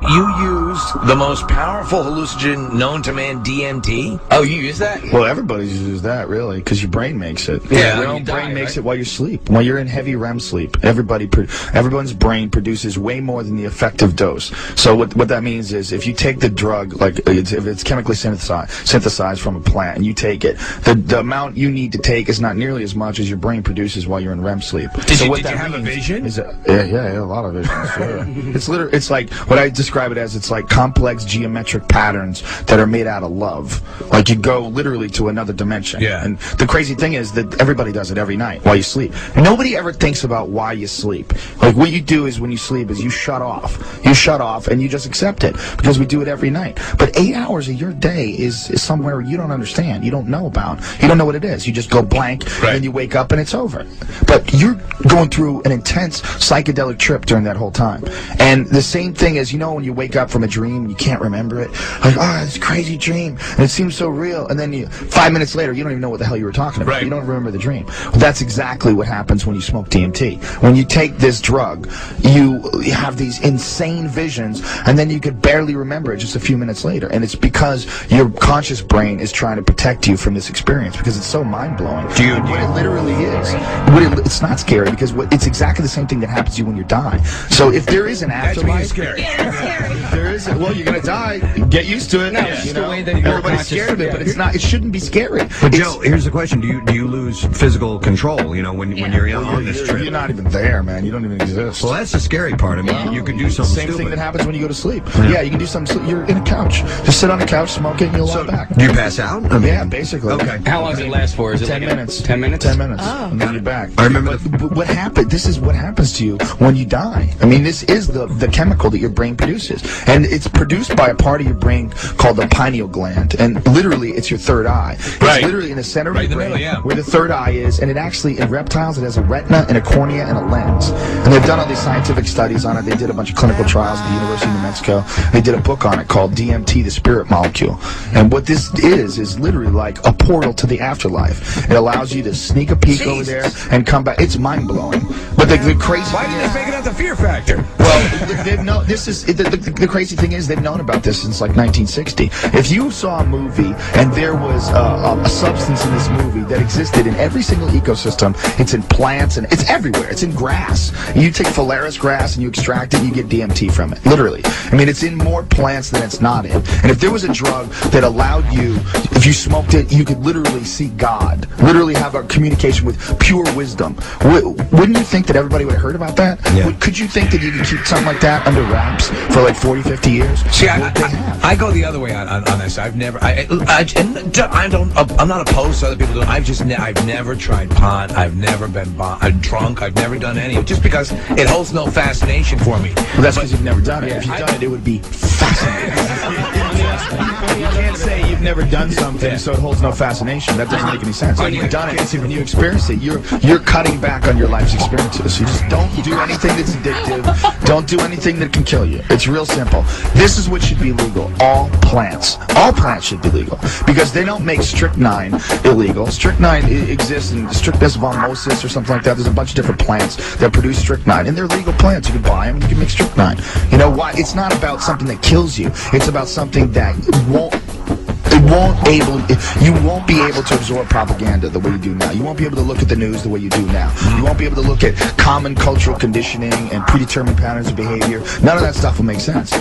you used the most powerful hallucinogen known to man, DMT? Oh, you use that? Well, everybody uses that, really, because your brain makes it. Yeah, your own brain makes it while you sleep. While you're in heavy REM sleep, everyone's brain produces way more than the effective dose. So what that means is, if you take the drug, like if it's chemically synthesized from a plant, and you take it, the amount you need to take is not nearly as much as your brain produces while you're in REM sleep. Did you have a vision? Yeah, a lot of visions. Sure. It's like, what I describe it as, it's like complex geometric patterns that are made out of love. Like, you go literally to another dimension. Yeah. And the crazy thing is that everybody does it every night while you sleep. Nobody ever thinks about why you sleep. Like, what you do is, when you sleep, is you shut off. You shut off and you just accept it, because we do it every night. But 8 hours of your day is somewhere you don't understand. You don't know about. You don't know what it is. You just go blank, right. And then you wake up and it's over. But you're going through an intense psychedelic trip during that whole time. And the same thing is, when you wake up from a dream and you can't remember it, like, oh, it's a crazy dream, and it seems so real, and then 5 minutes later, you don't even know what the hell you were talking about. Right. You don't remember the dream. Well, that's exactly what happens when you smoke DMT. When you take this drug, you have these insane visions, and then you could barely remember it just a few minutes later. And it's because your conscious brain is trying to protect you from this experience, because it's so mind-blowing. What it literally is, it's not scary, because it's exactly the same thing that happens to you when you die. So if there is an afterlife, scary. there is. Well, you're gonna die. Get used to it. No, it's the way that you're everybody's scared of it, but it's not. It shouldn't be scary. But Joe, here's the question: Do you lose physical control? When you're on this trip, you're not even there, man. You don't even exist. Well, that's the scary part. I mean, you could do something Same stupid. thing that happens when you go to sleep. Yeah, you can do something. You're in a couch. Just sit on a couch, smoke it, and you'll lie back. Do you pass out? Yeah, basically. Okay. How long does it last for? Is it 10 like minutes. 10 minutes? 10 minutes. Oh. And then you're back. I remember But what happened? This is what happens to you when you die. I mean, this is the chemical that your brain produces, and it's produced by a part of your brain called the pineal gland, and literally, it's your third eye. It's Right. literally in the center of Right your in the brain, middle, yeah. where the third eye is, and it actually, in reptiles, it has a retina and a cornea and a lens. And they've done all these scientific studies on it. They did a bunch of clinical trials at the University of New Mexico. They did a book on it called DMT, the Spirit Molecule. And what this is literally like a portal to the afterlife. It allows you to sneak a peek over there and come back. It's mind-blowing. But the crazy Why didn't they make it out the Fear Factor? Well, they've known, the crazy thing is, they've known about this since like 1960. If you saw a movie and there was a substance in this movie that existed in every single ecosystem, it's in plants and it's everywhere. It's in grass. You take Phalaris grass and you extract it, you get DMT from it. Literally. I mean, it's in more plants than it's not in. And if there was a drug that allowed you, if you smoked it, you could literally see God. Literally have a communication with pure wisdom. Wouldn't you think that everybody would have heard about that? Yeah. Could you think that you could keep something like that under wraps for like 40, 50 years? See, I go the other way on this. I'm not opposed to other people doing. I've never tried pot. I've never been drunk. I've never done any of it, just because it holds no fascination for me. Well, that's because you've never done it. If you've done it, it would be fascinating. You can't say you've never done something so it holds no fascination. That doesn't make any sense. When you've done it and you experience it, you're cutting back on your life's experiences. You just don't do anything that's addictive. Don't do anything that can kill you. It's real simple. This is what should be legal. All plants should be legal, because they don't make strychnine illegal. Strychnine exists in Strychnus vomosus or something like that. There's a bunch of different plants that produce strychnine, and they're legal plants. You can buy them. You can make strychnine. You know why? It's not about something that kills you. It's about something that you won't be able to absorb propaganda the way you do now. You won't be able to look at the news the way you do now. You won't be able to look at common cultural conditioning and predetermined patterns of behavior. None of that stuff will make sense.